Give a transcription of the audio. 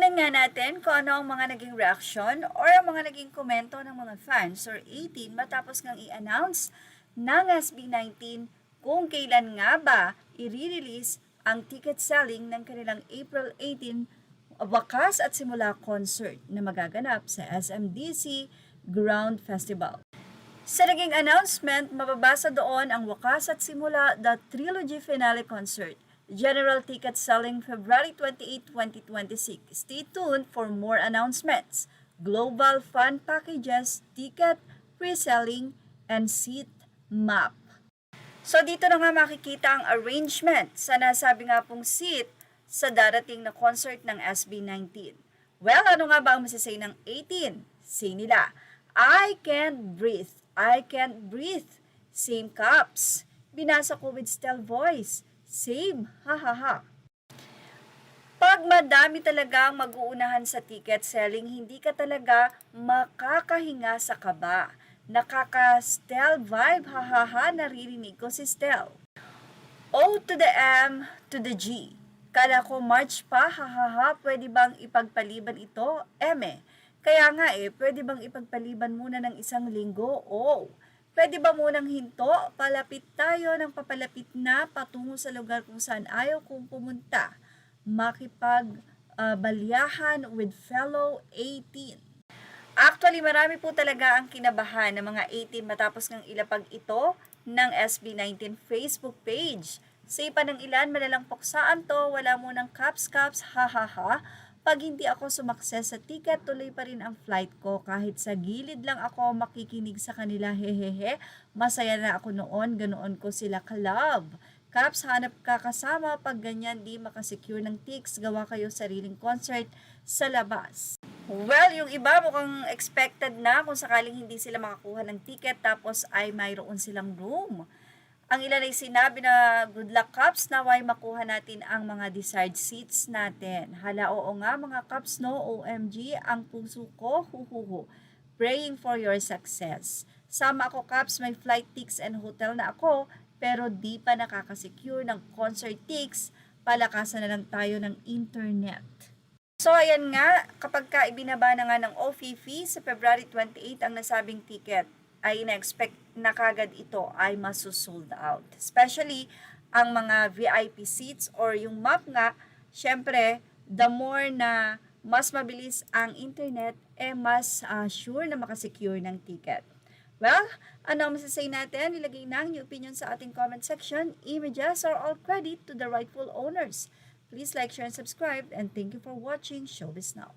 Tignan nga natin kung ano ang mga naging reaksyon or ang mga naging komento ng mga fans or 18 matapos ngang i-announce ng SB19 kung kailan nga ba i-release ang ticket selling ng kanilang April 18 wakas at simula concert na magaganap sa SMDC Ground Festival. Sa naging announcement, mababasa doon ang wakas at simula The Trilogy Finale Concert. General ticket selling February 28, 2026. Stay tuned for more announcements. Global fun packages, ticket, pre-selling, and seat map. So dito na nga makikita ang arrangement sa nasabi nga pong seat sa darating na concert ng SB19. Well, ano nga ba ang masasay ng 18? Say nila, I can't breathe. I can't breathe. Same cups. Binasa ko with still voice. Same, ha ha ha. Pag madami talagang mag-uunahan sa ticket selling, hindi ka talaga makakahinga sa kaba. Nakaka-Stel vibe, ha ha ha, naririnig ko si Stel. O to the M to the G. Kala ko March pa, ha ha ha, pwede bang ipagpaliban ito? Kaya nga pwede bang ipagpaliban muna ng isang linggo? Pwede ba munang hinto? Palapit tayo ng papalapit na patungo sa lugar kung saan ayaw kong pumunta. Makipagbalyahan with fellow 18. Actually, marami po talaga ang kinabahan ng mga 18 matapos ng ilapag ito ng SB19 Facebook page. Sa ipa ng ilan, malalang poksaan to, wala munang caps, ha ha ha. Pag hindi ako sumakses sa ticket, tuloy pa rin ang flight ko. Kahit sa gilid lang ako makikinig sa kanila, hehehe. Masaya na ako noon, ganoon ko sila ka-love. Caps, hanap ka kasama. Pag ganyan, di makasecure ng tics, gawa kayo sariling concert sa labas. Well, yung iba mukhang expected na kung sakaling hindi sila makakuha ng ticket tapos ay mayroon silang room. Ang ilan ay sinabi na good luck Caps, naway makuha natin ang mga desired seats natin. Hala, oo nga mga Caps, no? OMG, ang puso ko, huhuhu. Praying for your success. Sama ako Caps, may flight tickets and hotel na ako, pero di pa nakakasecure ng concert tickets. Palakasan na lang tayo ng internet. So ayan nga, kapag ka ibinaba na nga ng OFIFI sa February 28 ang nasabing ticket, ay na-expect na kagad ito ay masosold out. Especially ang mga VIP seats or yung map nga, syempre, the more na mas mabilis ang internet, mas sure na makasecure ng ticket. Well, ano ang masasay natin? Ilagay na ang opinion sa ating comment section. Images are all credit to the rightful owners. Please like, share, and subscribe. And thank you for watching Showbiz Now.